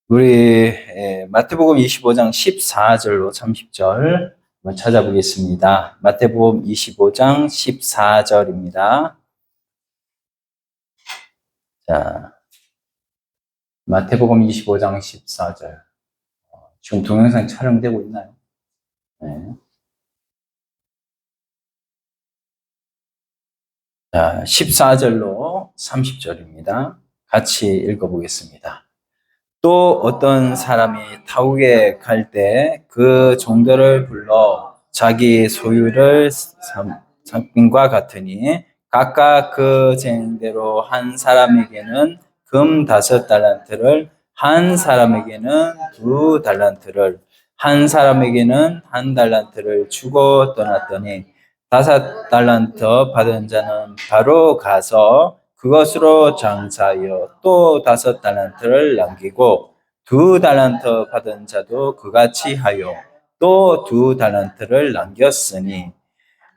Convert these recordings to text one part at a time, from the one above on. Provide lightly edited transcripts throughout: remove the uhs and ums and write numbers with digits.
우리 마태복음 25장 14절로 30절 한번 찾아보겠습니다. 마태복음 25장 14절입니다. 자, 마태복음 25장 14절. 지금 동영상 촬영되고 있나요? 네. 자, 14절로 30절입니다. 같이 읽어보겠습니다. 또 어떤 사람이 타국에 갈 때 그 종들을 불러 자기 소유를 삼김과 같으니 각각 그 재능대로 한 사람에게는 금 5달란트를, 한 사람에게는 2달란트를, 한 사람에게는 1달란트를 주고 떠났더니 5달란트 받은 자는 바로 가서 그것으로 장사하여 또 5달란트를 남기고 2달란트 받은 자도 그같이 하여 또 2달란트를 남겼으니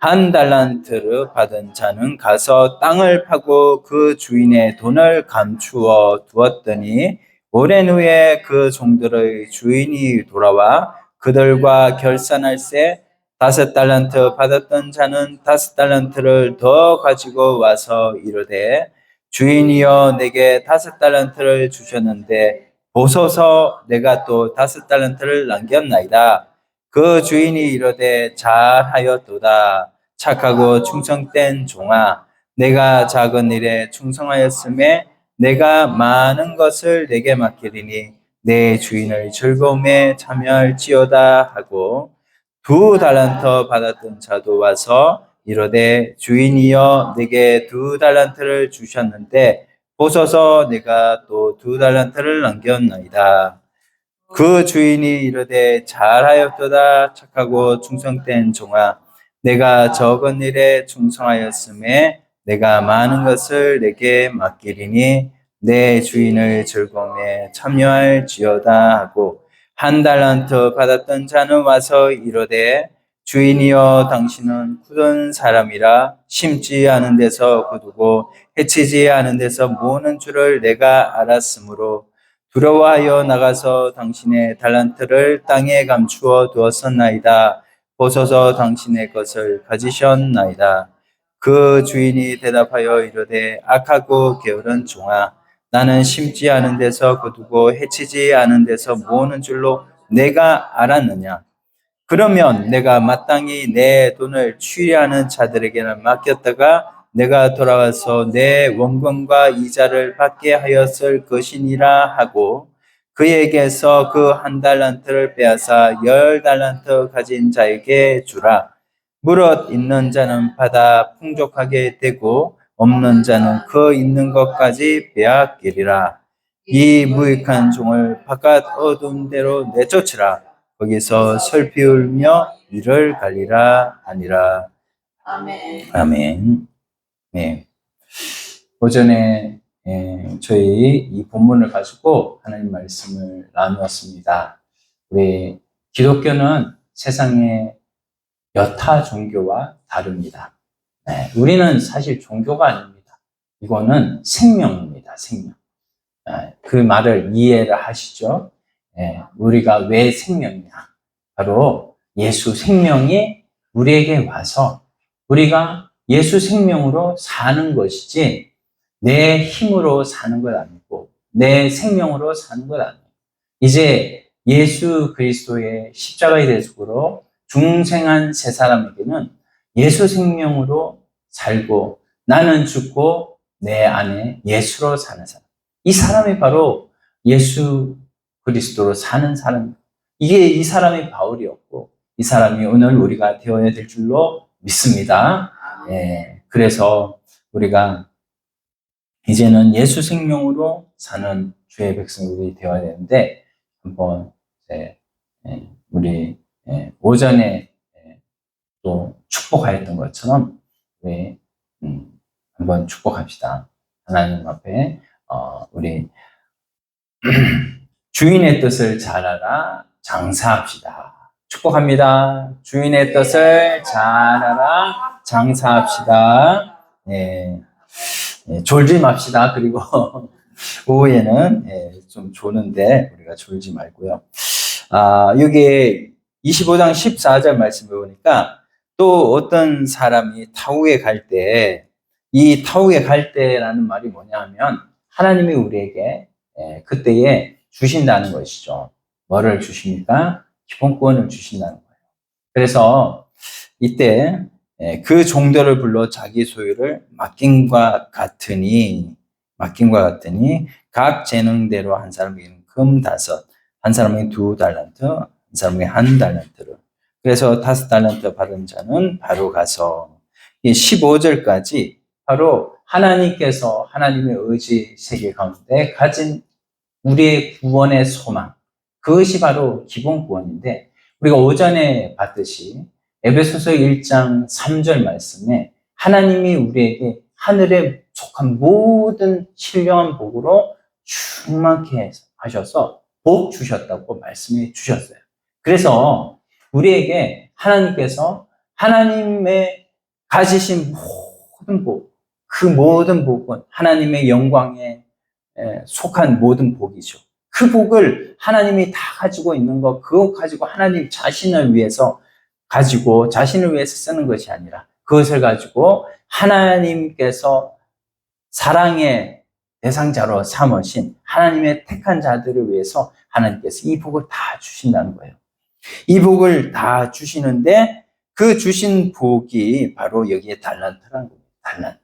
1달란트를 받은 자는 가서 땅을 파고 그 주인의 돈을 감추어 두었더니 오랜 후에 그 종들의 주인이 돌아와 그들과 결산할세 5달란트 받았던 자는 5달란트를 더 가지고 와서 이르되 주인이여 내게 5달란트를 주셨는데 보소서 내가 또 5달란트를 남겼나이다. 그 주인이 이르되 잘하였도다. 착하고 충성된 종아 내가 작은 일에 충성하였음에 내가 많은 것을 내게 맡기리니 내 주인의 즐거움에 참여할지어다 하고 2달란트 받았던 자도 와서 이르되 주인이여 내게 2달란트를 주셨는데 보소서 내가 또 2달란트를 남겼나이다. 그 주인이 이르되 잘하였도다 착하고 충성된 종아 내가 적은 일에 충성하였음에 내가 많은 것을 내게 맡기리니 내 주인의 즐거움에 참여할지어다 하고 1달란트 받았던 자는 와서 이르되 주인이여 당신은 굳은 사람이라 심지 않은 데서 거두고 해치지 않은 데서 모으는 줄을 내가 알았으므로 두려워하여 나가서 당신의 달란트를 땅에 감추어 두었었나이다. 보소서 당신의 것을 가지셨나이다. 그 주인이 대답하여 이르되 악하고 게으른 종아 나는 심지 않은 데서 거두고 해치지 않은 데서 모으는 줄로 내가 알았느냐. 그러면 내가 마땅히 내 돈을 취하는 자들에게는 맡겼다가 내가 돌아와서 내 원금과 이자를 받게 하였을 것이니라 하고 그에게서 그 1달란트를 빼앗아 10달란트 가진 자에게 주라. 무릇 있는 자는 받아 풍족하게 되고 없는 자는 그 있는 것까지 빼앗기리라. 이 무익한 종을 바깥 어두운 데로 내쫓으라. 거기서 슬피 울며 이를 갈리라 하니라. 아멘. 아멘. 네. 오전에 저희 이 본문을 가지고 하나님 말씀을 나누었습니다. 우리 기독교는 세상의 여타 종교와 다릅니다. 네, 우리는 사실 종교가 아닙니다. 이거는 생명입니다. 생명. 그 말을 이해를 하시죠? 우리가 왜 생명이냐? 바로 예수 생명이 우리에게 와서 우리가 예수 생명으로 사는 것이지 내 힘으로 사는 것 아니고 내 생명으로 사는 것 아니에요. 이제 예수 그리스도의 십자가의 대속으로 중생한 세 사람에게는 예수 생명으로 살고 나는 죽고 내 안에 예수로 사는 사람. 이 사람이 바로 예수 그리스도로 사는 사람. 이게 이 사람이 바울이었고 이 사람이 오늘 우리가 되어야 될 줄로 믿습니다. 그래서 우리가 이제는 예수 생명으로 사는 주의 백성들이 되어야 되는데 한번 우리 오전에 또 축복하였던 것처럼 우리 한번 축복합시다. 하나님 앞에 우리 주인의 뜻을 잘 알아 장사합시다. 축복합니다. 주인의 뜻을 잘 알아 장사합시다. 졸지 맙시다. 그리고 오후에는 좀 조는데 우리가 졸지 말고요. 여기 25장 14절 말씀을 보니까 또 어떤 사람이 타국에 갈 때, 이 타국에 갈 때라는 말이 뭐냐 하면 하나님이 우리에게 그때에 주신다는 것이죠. 뭐를 주십니까? 기본권을 주신다는 거예요. 그래서 이때 그 종들을 불러 자기 소유를 맡김과 같으니 각 재능대로 한 사람에게는 금 5, 한 사람에게 2달란트, 한 사람에게 1달란트를. 그래서 5달란트 받은 자는 바로 가서 15절까지 바로 하나님께서 하나님의 의지 세계 가운데 가진 우리의 구원의 소망, 그것이 바로 기본 구원인데, 우리가 오전에 봤듯이 에베소서 1장 3절 말씀에 하나님이 우리에게 하늘에 속한 모든 신령한 복으로 충만케 하셔서 복 주셨다고 말씀해 주셨어요. 그래서 우리에게 하나님께서 하나님의 가지신 모든 복, 그 모든 복은 하나님의 영광에 속한 모든 복이죠. 그 복을 하나님이 다 가지고 있는 거, 그거 가지고 하나님 자신을 위해서 가지고 자신을 위해서 쓰는 것이 아니라 그것을 가지고 하나님께서 사랑의 대상자로 삼으신 하나님의 택한 자들을 위해서 하나님께서 이 복을 다 주신다는 거예요. 이 복을 다 주시는데 그 주신 복이 바로 여기에 달란트라는 거예요. 달란트.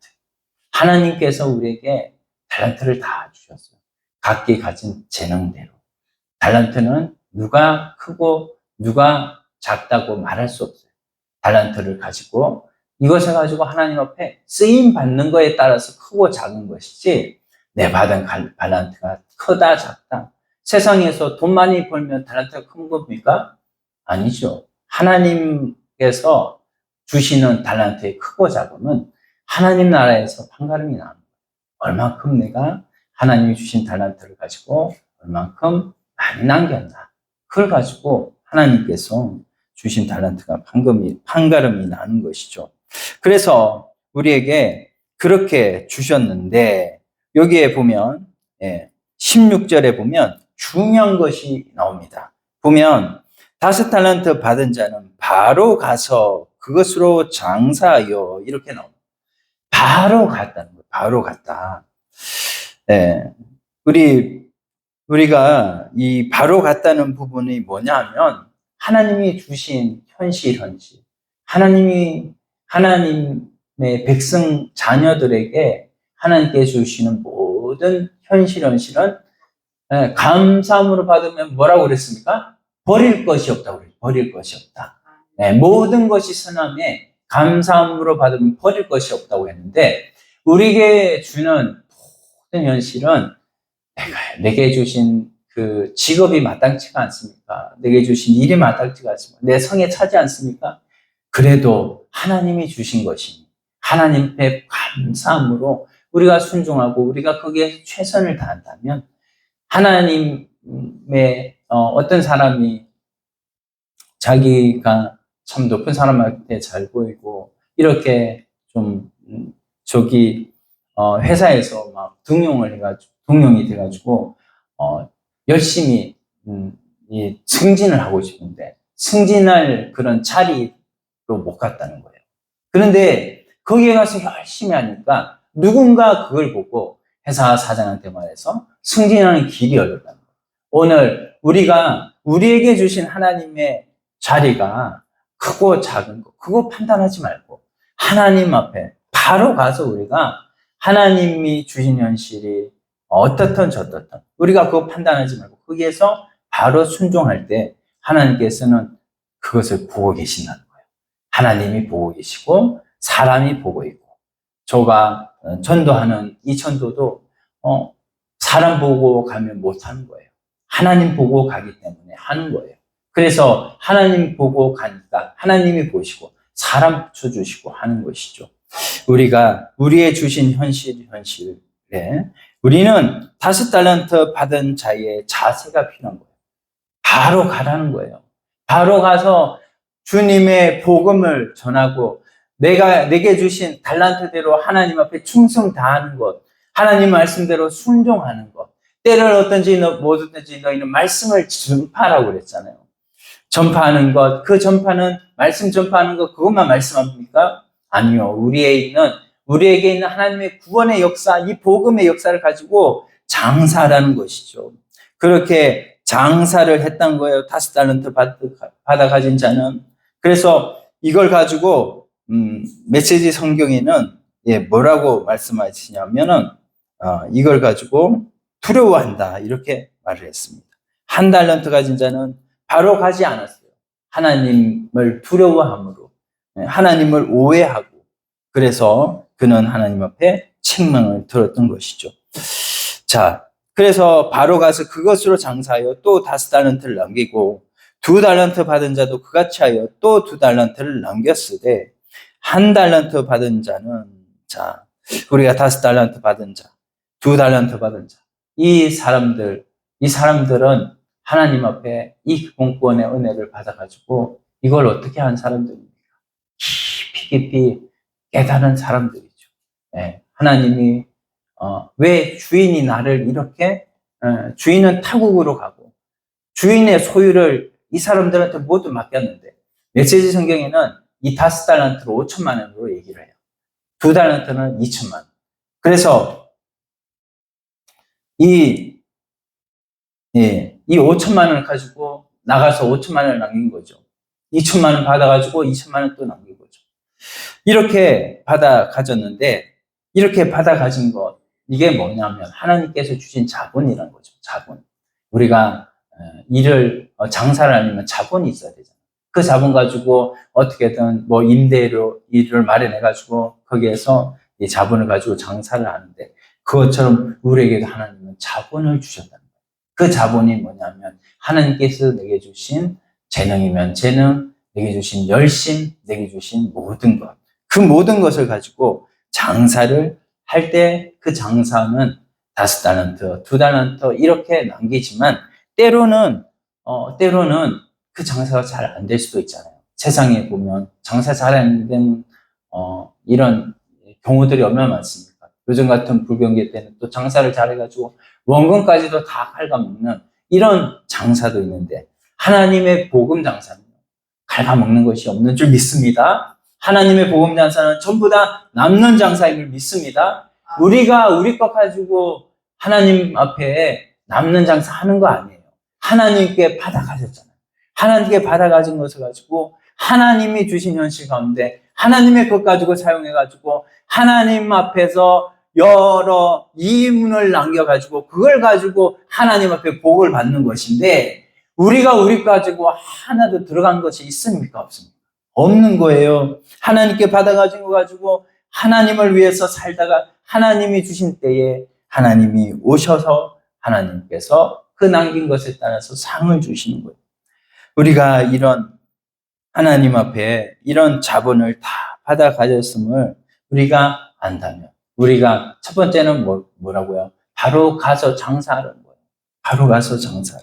하나님께서 우리에게 달란트를 다 주셨어요. 각기 가진 재능대로. 달란트는 누가 크고 누가 작다고 말할 수 없어요. 달란트를 가지고 이것을 가지고 하나님 앞에 쓰임 받는 거에 따라서 크고 작은 것이지 내 받은 달란트가 크다 작다. 세상에서 돈 많이 벌면 달란트가 큰 겁니까? 아니죠. 하나님께서 주시는 달란트의 크고 작음은 하나님 나라에서 판가름이 나옵니다. 얼만큼 내가 하나님이 주신 달란트를 가지고 얼만큼 많이 남겼나. 그걸 가지고 하나님께서 주신 달란트가 판가름이 나는 것이죠. 그래서 우리에게 그렇게 주셨는데 여기에 보면 16절에 보면 중요한 것이 나옵니다. 보면 5달란트 받은 자는 바로 가서 그것으로 장사하여 이렇게 나옵니다. 바로 갔다는 거예요. 바로 갔다. 우리가 이 바로 갔다는 부분이 뭐냐 하면 하나님이 주신 현실. 하나님의 백성 자녀들에게 하나님께 주시는 모든 현실은 감사함으로 받으면 뭐라고 그랬습니까? 버릴 것이 없다고 그래요. 버릴 것이 없다. 모든 것이 선함에 감사함으로 받으면 버릴 것이 없다고 했는데 우리에게 주는 모든 현실은 내게 주신 그 직업이 마땅치가 않습니까? 내게 주신 일이 마땅치가 않습니까? 내 성에 차지 않습니까? 그래도 하나님이 주신 것이니 하나님 앞에 감사함으로 우리가 순종하고 우리가 거기에 최선을 다한다면 하나님의 어떤 사람이 자기가 참 높은 사람한테 잘 보이고 이렇게 좀 회사에서 막 등용이 돼가지고 열심히 승진을 하고 싶은데 승진할 그런 자리로 못 갔다는 거예요. 그런데 거기에 가서 열심히 하니까 누군가 그걸 보고 회사 사장한테 말해서 승진하는 길이 열렸다는 거예요. 오늘 우리가 우리에게 주신 하나님의 자리가 크고 작은 거 그거 판단하지 말고 하나님 앞에 바로 가서 우리가 하나님이 주신 현실이 어떻든 저떻든 우리가 그거 판단하지 말고 거기에서 바로 순종할 때 하나님께서는 그것을 보고 계신다는 거예요. 하나님이 보고 계시고 사람이 보고 있고 저가 전도하는 이 전도도 사람 보고 가면 못하는 거예요. 하나님 보고 가기 때문에 하는 거예요. 그래서 하나님 보고 가니까 하나님이 보시고 사람 붙여주시고 하는 것이죠. 우리가 우리의 주신 현실에 우리는 5달란트 받은 자의 자세가 필요한 거예요. 바로 가라는 거예요. 바로 가서 주님의 복음을 전하고 내게 주신 달란트대로 하나님 앞에 충성 다하는 것, 하나님 말씀대로 순종하는 것. 때를 어떤지 뭐든지 너희는 말씀을 전파하라고 그랬잖아요. 전파하는 것, 그 전파는 말씀 전파하는 것 그것만 말씀합니까? 아니요. 우리에게 있는 하나님의 구원의 역사, 이 복음의 역사를 가지고 장사하라는 것이죠. 그렇게 장사를 했던 거예요. 5달란트 받아 가진 자는. 그래서 이걸 가지고 메시지 성경에는 뭐라고 말씀하시냐면은 이걸 가지고 두려워한다 이렇게 말을 했습니다. 1달란트 가진 자는 바로 가지 않았어요. 하나님을 두려워함으로, 하나님을 오해하고, 그래서 그는 하나님 앞에 책망을 들었던 것이죠. 자, 그래서 바로 가서 그것으로 장사하여 또 5달란트를 남기고 2달란트 받은 자도 그같이 하여 또 2달란트를 남겼으되 1달란트 받은 자는, 자, 우리가 5달란트 받은 자, 2달란트 받은 자, 이 사람들은 하나님 앞에 이 공권의 은혜를 받아가지고 이걸 어떻게 한 사람들입니까? 깊이 깨달은 사람들이죠. 하나님이 왜 주인이 나를 이렇게 주인은 타국으로 가고 주인의 소유를 이 사람들한테 모두 맡겼는데 메시지 성경에는 이 5달란트로 5천만 원으로 얘기를 해요. 2달란트는 2천만 원. 그래서 이 5천만 원을 가지고 나가서 5천만 원을 남긴 거죠. 2천만 원 받아가지고 2천만 원 또 남긴 거죠. 이렇게 받아 가졌는데, 이렇게 받아 가진 것, 이게 뭐냐면 하나님께서 주신 자본이라는 거죠. 자본. 우리가 장사를 하려면 자본이 있어야 되잖아요. 그 자본 가지고 어떻게든 뭐 임대료 일을 마련해 가지고 거기에서 이 자본을 가지고 장사를 하는데, 그것처럼 우리에게도 하나님은 자본을 주셨다는 거예요. 그 자본이 뭐냐면 하나님께서 내게 주신 재능이면 재능, 내게 주신 열심, 내게 주신 모든 것, 그 모든 것을 가지고 장사를 할 때 그 장사는 5달란트, 2달란트 이렇게 남기지만 때로는 그 장사가 잘 안 될 수도 있잖아요. 세상에 보면 장사 잘 안 되는 이런 경우들이 얼마나 많습니까? 요즘 같은 불경기 때는 또 장사를 잘해가지고 원금까지도 다 갉아먹는 이런 장사도 있는데, 하나님의 복음 장사는 갉아먹는 것이 없는 줄 믿습니다. 하나님의 복음 장사는 전부 다 남는 장사임을 믿습니다. 우리가 우리 것 가지고 하나님 앞에 남는 장사 하는 거 아니에요. 하나님께 받아가셨잖아요. 하나님께 받아가진 것을 가지고 하나님이 주신 현실 가운데 하나님의 것 가지고 사용해가지고 하나님 앞에서 여러 이문을 남겨가지고 그걸 가지고 하나님 앞에 복을 받는 것인데, 우리가 우리 가지고 하나도 들어간 것이 있습니까? 없습니까? 없는 거예요. 하나님께 받아가진 거 가지고 하나님을 위해서 살다가 하나님이 주신 때에 하나님이 오셔서 하나님께서 그 남긴 것에 따라서 상을 주시는 거예요. 우리가 이런 하나님 앞에 이런 자본을 다 받아 가졌음을 우리가 안다면, 우리가 첫 번째는 뭐라고요? 바로 가서 장사하는 거예요. 바로 가서 장사.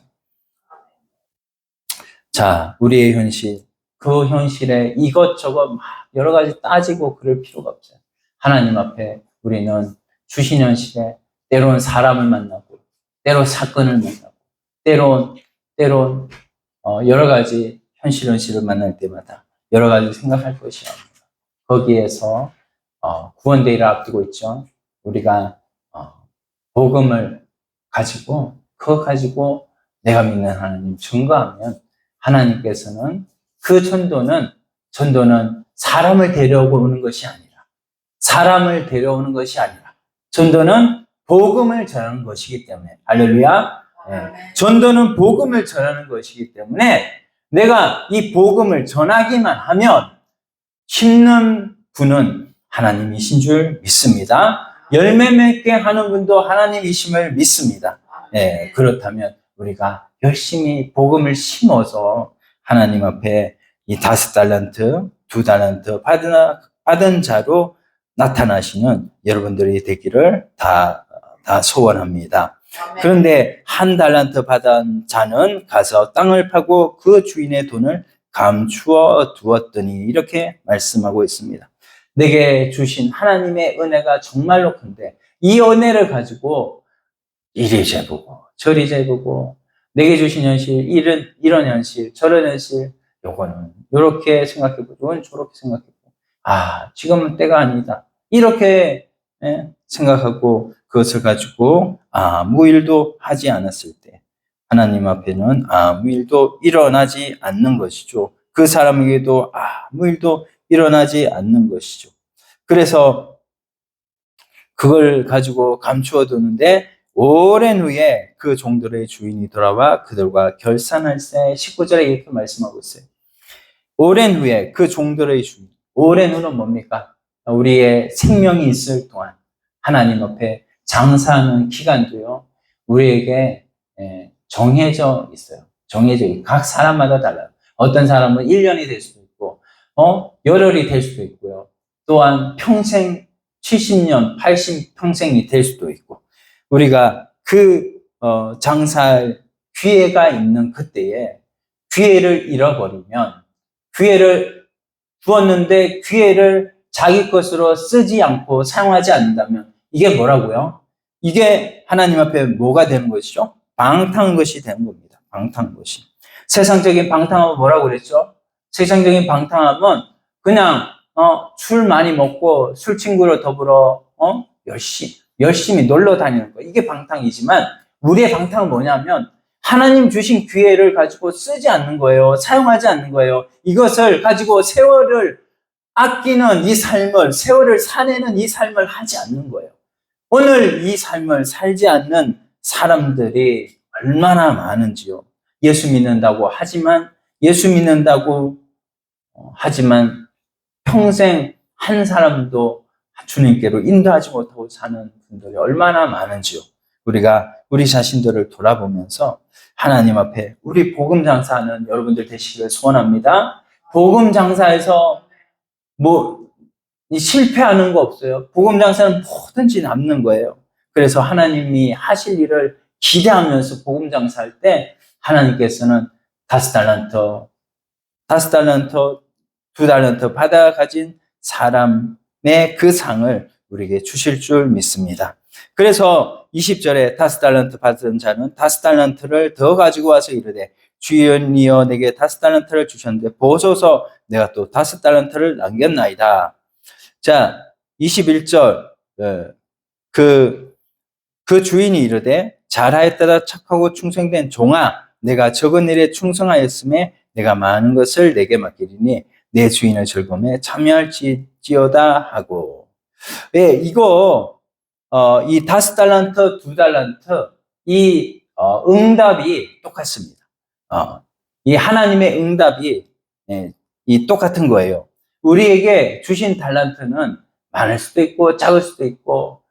자, 우리의 현실, 그 현실에 이것저것 막 여러 가지 따지고 그럴 필요가 없어요. 하나님 앞에 우리는 주신 현실에 때론 사람을 만나고, 때론 사건을 만나고, 때론 여러 가지 현실을 만날 때마다 여러 가지 생각할 것이 없습니다. 거기에서 구원대회를 앞두고 있죠. 우리가 복음을 가지고 그거 가지고 내가 믿는 하나님 증거하면 하나님께서는 그 전도는 사람을 데려오는 것이 아니라 전도는 복음을 전하는 것이기 때문에, 할렐루야. 전도는 복음을 전하는 것이기 때문에 내가 이 복음을 전하기만 하면 심는 분은 하나님이신 줄 믿습니다. 열매 맺게 하는 분도 하나님이심을 믿습니다. 그렇다면 우리가 열심히 복음을 심어서 하나님 앞에 이 5달란트, 2달란트 받은 자로 나타나시는 여러분들이 되기를 다 소원합니다. 그런데 1달란트 받은 자는 가서 땅을 파고 그 주인의 돈을 감추어 두었더니 이렇게 말씀하고 있습니다. 내게 주신 하나님의 은혜가 정말로 큰데 이 은혜를 가지고 이리 재보고 저리 재보고 내게 주신 현실, 이런 현실, 저런 현실, 요거는 요렇게 생각해보고 요건 저렇게 생각해보고 지금은 때가 아니다. 이렇게 생각하고 그것을 가지고 아무 일도 하지 않았을 때 하나님 앞에는 아무 일도 일어나지 않는 것이죠. 그 사람에게도 아무 일도 일어나지 않는 것이죠. 그래서 그걸 가지고 감추어 두는데 오랜 후에 그 종들의 주인이 돌아와 그들과 결산할세. 19절에 이렇게 말씀하고 있어요. 오랜 후에 그 종들의 주인. 오랜 후는 뭡니까? 우리의 생명이 있을 동안 하나님 앞에 장사하는 기간도요, 우리에게 정해져 있어요. 각 사람마다 달라요. 어떤 사람은 1년이 될 수도 있고, 열흘이 될 수도 있고요. 또한 평생 70년, 80평생이 될 수도 있고, 우리가 장사할 기회가 있는 그때에 기회를 잃어버리면, 기회를 주었는데 기회를 자기 것으로 쓰지 않고 사용하지 않는다면 이게 뭐라고요? 이게 하나님 앞에 뭐가 되는 것이죠? 방탕한 것이 되는 겁니다. 방탕한 것이. 세상적인 방탕함은 뭐라고 그랬죠? 세상적인 방탕함은 그냥 술 많이 먹고 술 친구로 더불어 열심히 놀러 다니는 거. 이게 방탕이지만 우리의 방탕은 뭐냐면 하나님 주신 기회를 가지고 쓰지 않는 거예요. 사용하지 않는 거예요. 이것을 가지고 세월을 아끼는 이 삶을, 세월을 사내는 이 삶을 하지 않는 거예요. 오늘 이 삶을 살지 않는 사람들이 얼마나 많은지요. 예수 믿는다고 하지만 평생 한 사람도 주님께로 인도하지 못하고 사는 분들이 얼마나 많은지요. 우리가 우리 자신들을 돌아보면서 하나님 앞에 우리 복음 장사하는 여러분들 되시기를 소원합니다. 복음 장사에서 실패하는 거 없어요. 복음 장사는 뭐든지 남는 거예요. 그래서 하나님이 하실 일을 기대하면서 복음 장사할 때 하나님께서는 5달란트, 2달란트 받아 가진 사람의 그 상을 우리에게 주실 줄 믿습니다. 그래서 20절에 5달란트 받은 자는 5달란트를 더 가지고 와서 이르되 주인이여 내게 5달란트를 주셨는데 보소서 내가 또 5달란트를 남겼나이다. 자, 21절 그 주인이 이르되 잘하였다 착하고 충성된 종아 내가 적은 일에 충성하였음에 내가 많은 것을 내게 맡기리니 내 주인의 즐거움에 참여할지어다 하고. 이거 이 5달란트, 2달란트 이 응답이 똑같습니다. 이 하나님의 응답이 이 똑같은 거예요. 우리에게 주신 달란트는 많을 수도 있고 작을 수도 있고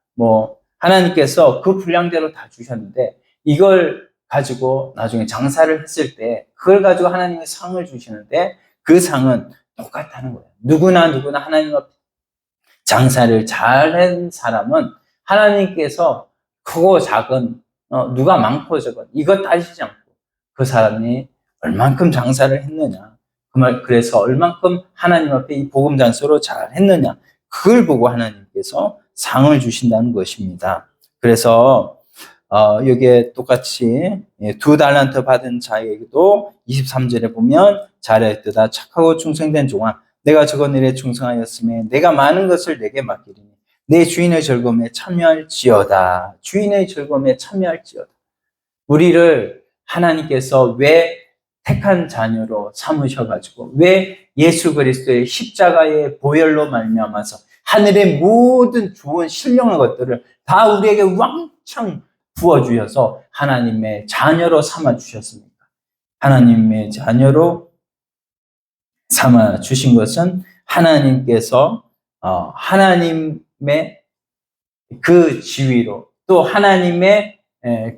하나님께서 그 분량대로 다 주셨는데 이걸 가지고 나중에 장사를 했을 때 그걸 가지고 하나님의 상을 주시는데 그 상은 똑같다는 거예요. 누구나 하나님 앞에 장사를 잘한 사람은 하나님께서 크고 작은 누가 많고 적은 이것 따지지 않고 그 사람이 얼만큼 장사를 했느냐 그래서 얼만큼 하나님 앞에 이 복음 장사로 잘했느냐 그걸 보고 하나님께서 상을 주신다는 것입니다. 그래서 여기에 똑같이 2달란트 받은 자에게도 23절에 보면 잘하였도다 착하고 충성된 종아 내가 적은 일에 충성하였음에 내가 많은 것을 내게 맡기리니 내 주인의 즐거움에 참여할지어다. 주인의 즐거움에 참여할지어다. 우리를 하나님께서 왜 택한 자녀로 삼으셔가지고 왜 예수 그리스도의 십자가의 보혈로 말미암아서 하늘의 모든 좋은 신령한 것들을 다 우리에게 왕창 부어주셔서 하나님의 자녀로 삼아주셨습니까? 하나님의 자녀로 삼아주신 것은 하나님께서 하나님의 그 지위로 또 하나님의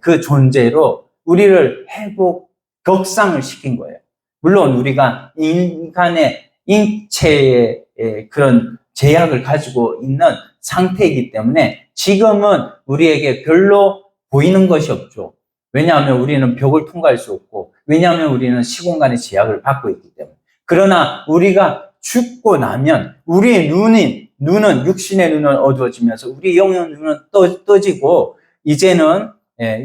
그 존재로 우리를 회복, 격상을 시킨 거예요. 물론 우리가 인간의 인체의 그런 제약을 가지고 있는 상태이기 때문에 지금은 우리에게 별로 보이는 것이 없죠. 왜냐하면 우리는 벽을 통과할 수 없고 왜냐하면 우리는 시공간의 제약을 받고 있기 때문에. 그러나 우리가 죽고 나면 우리의 눈이 눈은, 육신의 눈은 어두워지면서 우리 영의 눈은 떠지고, 이제는,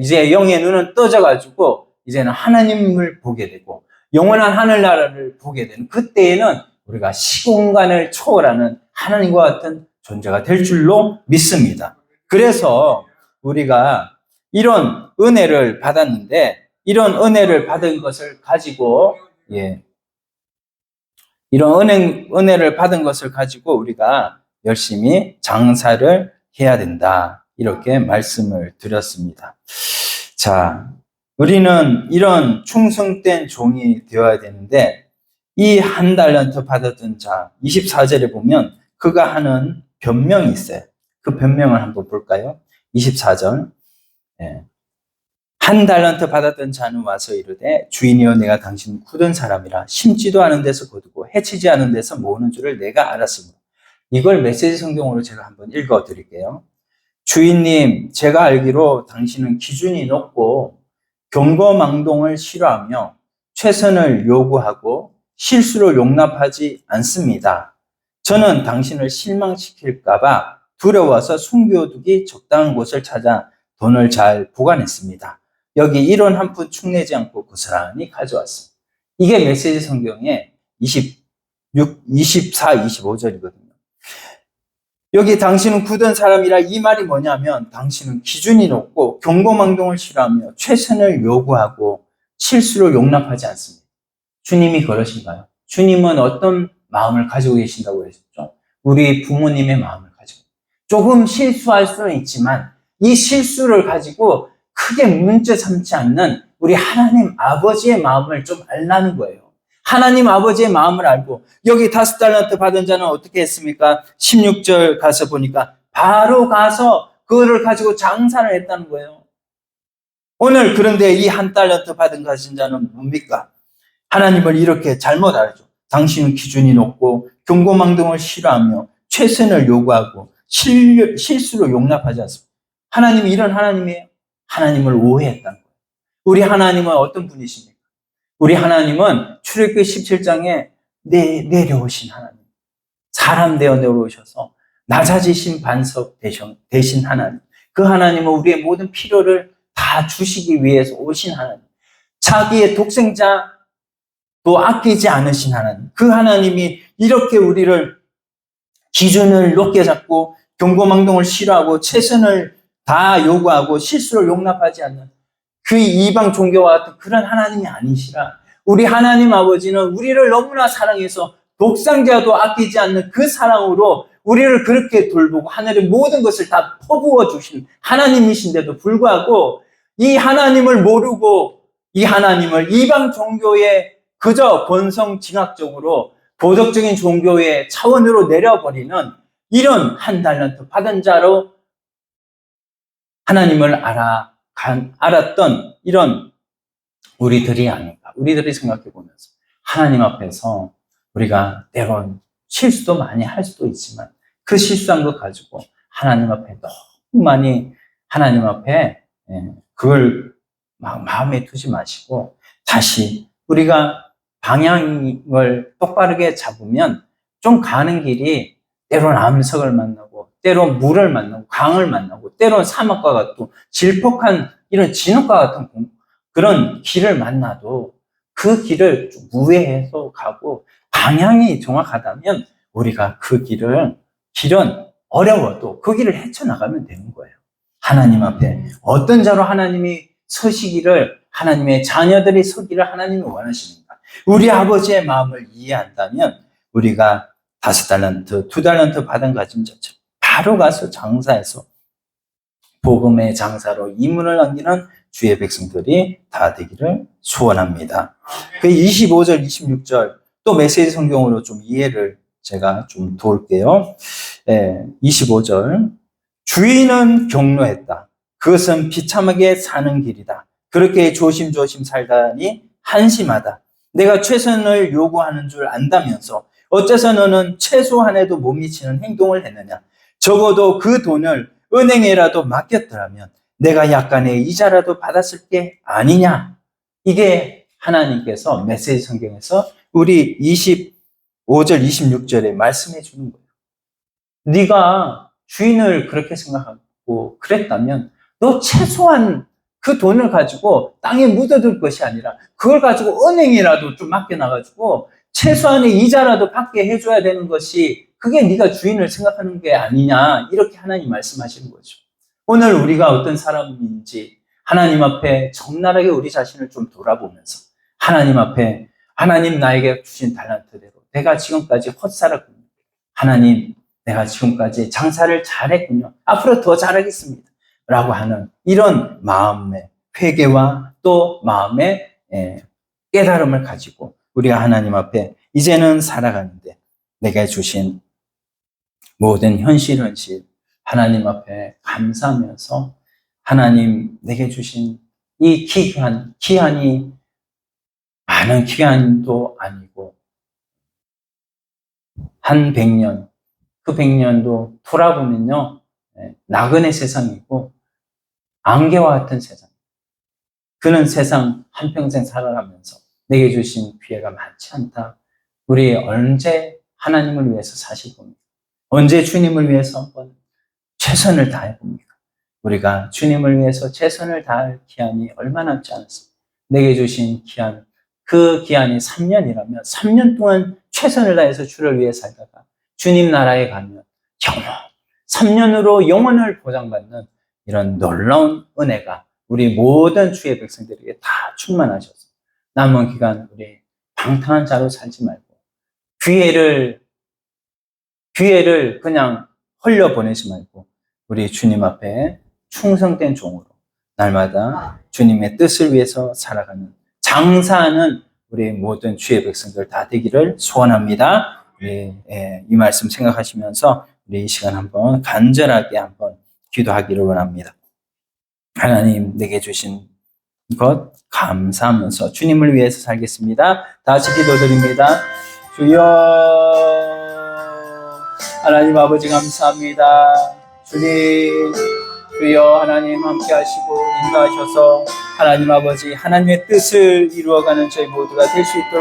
이제 영의 눈은 떠져가지고, 이제는 하나님을 보게 되고, 영원한 하늘나라를 보게 되는 그때에는 우리가 시공간을 초월하는 하나님과 같은 존재가 될 줄로 믿습니다. 그래서 우리가 이런 은혜를 받았는데, 이런 은혜를 받은 것을 가지고, 이런 은혜를 받은 것을 가지고 우리가 열심히 장사를 해야 된다. 이렇게 말씀을 드렸습니다. 자, 우리는 이런 충성된 종이 되어야 되는데, 이 한 달란트 받았던 자, 24절에 보면 그가 하는 변명이 있어요. 그 변명을 한번 볼까요? 24절. 한 달란트 받았던 자는 와서 이르되 주인이여 내가 당신 굳은 사람이라 심지도 않은 데서 거두고 해치지 않은 데서 모으는 줄을 내가 알았으므로. 이걸 메시지 성경으로 제가 한번 읽어 드릴게요. 주인님, 제가 알기로 당신은 기준이 높고 경거망동을 싫어하며 최선을 요구하고 실수를 용납하지 않습니다. 저는 당신을 실망시킬까 봐 두려워서 숨겨두기 적당한 곳을 찾아 돈을 잘 보관했습니다. 여기 1원 한 푼 축내지 않고 고스란히 가져왔습니다. 이게 메시지 성경의 24, 25절이거든요. 여기 당신은 굳은 사람이라 이 말이 뭐냐면 당신은 기준이 높고 경고망동을 싫어하며 최선을 요구하고 실수를 용납하지 않습니다. 주님이 그러신가요? 주님은 어떤 마음을 가지고 계신다고 했었죠? 우리 부모님의 마음을 가지고. 조금 실수할 수는 있지만 이 실수를 가지고 크게 문제 삼지 않는 우리 하나님 아버지의 마음을 좀 알라는 거예요. 하나님 아버지의 마음을 알고, 여기 5달란트 받은 자는 어떻게 했습니까? 16절 가서 보니까 바로 가서 그거를 가지고 장사를 했다는 거예요. 오늘 그런데 이 1달란트 받은 가진 자는 뭡니까? 하나님을 이렇게 잘못 알죠. 당신은 기준이 높고 경고망동을 싫어하며 최선을 요구하고 실수를 용납하지 않습니다. 하나님이 이런 하나님이에요? 하나님을 오해했다는 거예요. 우리 하나님은 어떤 분이십니까? 우리 하나님은 출애굽기 17장에 내려오신 하나님. 사람 되어 내려오셔서 낮아지신 반석 되신 하나님. 그 하나님은 우리의 모든 필요를 다 주시기 위해서 오신 하나님. 자기의 독생자도 아끼지 않으신 하나님. 그 하나님이 이렇게 우리를 기준을 높게 잡고 경고망동을 싫어하고 최선을 다 요구하고 실수를 용납하지 않는 그 이방 종교와 같은 그런 하나님이 아니시라. 우리 하나님 아버지는 우리를 너무나 사랑해서 독생자도 아끼지 않는 그 사랑으로 우리를 그렇게 돌보고 하늘의 모든 것을 다 퍼부어 주신 하나님이신데도 불구하고 이 하나님을 모르고 이 하나님을 이방 종교에 그저 본성징악적으로 도덕적인 종교의 차원으로 내려버리는 이런 1달란트 받은 자로 하나님을 알았던 이런 우리들이 아닌가. 우리들이 생각해 보면서 하나님 앞에서 우리가 때론 실수도 많이 할 수도 있지만 그 실수한 것 가지고 하나님 앞에 너무 많이 하나님 앞에 그걸 마음에 두지 마시고 다시 우리가 방향을 똑바르게 잡으면 좀 가는 길이 때론 암석을 만나고 때론 물을 만나고 강을 만나고 때론 사막과 같은 질퍽한 이런 진흙과 같은 그런 길을 만나도 그 길을 우회해서 가고 방향이 정확하다면 우리가 그 길은 어려워도 그 길을 헤쳐나가면 되는 거예요. 하나님 앞에 어떤 자로 하나님이 서시기를 하나님의 자녀들이 서기를 하나님이 원하십니다. 우리 아버지의 마음을 이해한다면 우리가 5달란트, 2달란트 받은 가진 자처럼 바로 가서 장사해서 복음의 장사로 이문을 남기는 주의 백성들이 다 되기를 소원합니다. 그 25절, 26절 또 메시지 성경으로 좀 이해를 제가 좀 도울게요. 25절 주인은 경로했다. 그것은 비참하게 사는 길이다. 그렇게 조심조심 살다니 한심하다. 내가 최선을 요구하는 줄 안다면서 어째서 너는 최소한에도 못 미치는 행동을 했느냐. 적어도 그 돈을 은행에라도 맡겼더라면 내가 약간의 이자라도 받았을 게 아니냐. 이게 하나님께서 메시지 성경에서 우리 25절, 26절에 말씀해 주는 거예요. 네가 주인을 그렇게 생각하고 그랬다면 너 최소한 그 돈을 가지고 땅에 묻어둘 것이 아니라 그걸 가지고 은행이라도 좀 맡겨놔가지고 최소한의 이자라도 받게 해줘야 되는 것이 그게 네가 주인을 생각하는 게 아니냐, 이렇게 하나님 말씀하시는 거죠. 오늘 우리가 어떤 사람인지 하나님 앞에 적나라하게 우리 자신을 좀 돌아보면서 하나님 앞에 하나님 나에게 주신 달란트대로 내가 지금까지 헛살았군요. 하나님, 내가 지금까지 장사를 잘했군요. 앞으로 더 잘하겠습니다. 라고 하는 이런 마음의 회개와 또 마음의 깨달음을 가지고 우리가 하나님 앞에 이제는 살아가는데 내게 주신 모든 현실 하나님 앞에 감사하면서 하나님 내게 주신 이 기한이 많은 기한도 아니고 한 100년, 그 100년도 돌아보면요, 나그네 세상이고 안개와 같은 세상. 그는 세상 한평생 살아가면서 내게 주신 기회가 많지 않다. 우리 언제 하나님을 위해서 사실 겁니까? 언제 주님을 위해서 한번 최선을 다해 봅니까? 우리가 주님을 위해서 최선을 다할 기한이 얼마 남지 않았습니다. 내게 주신 기한, 그 기한이 3년이라면 3년 동안 최선을 다해서 주를 위해 살다가 주님 나라에 가면 영원, 3년으로 영원을 보장받는 이런 놀라운 은혜가 우리 모든 주의 백성들에게 다 충만하셔서 남은 기간 우리 방탕한 자로 살지 말고 기회를 그냥 흘려보내지 말고 우리 주님 앞에 충성된 종으로 날마다 주님의 뜻을 위해서 살아가는 장사하는 우리 모든 주의 백성들 다 되기를 소원합니다. 우리 이 말씀 생각하시면서 우리 이 시간 한번 간절하게 한번 기도하기를 원합니다. 하나님, 내게 주신 것 감사하면서 주님을 위해서 살겠습니다. 다 같이 기도드립니다. 주여, 하나님 아버지 감사합니다. 주님, 주여 하나님 함께 하시고 인도하셔서 하나님 아버지 하나님의 뜻을 이루어가는 저희 모두가 될 수 있도록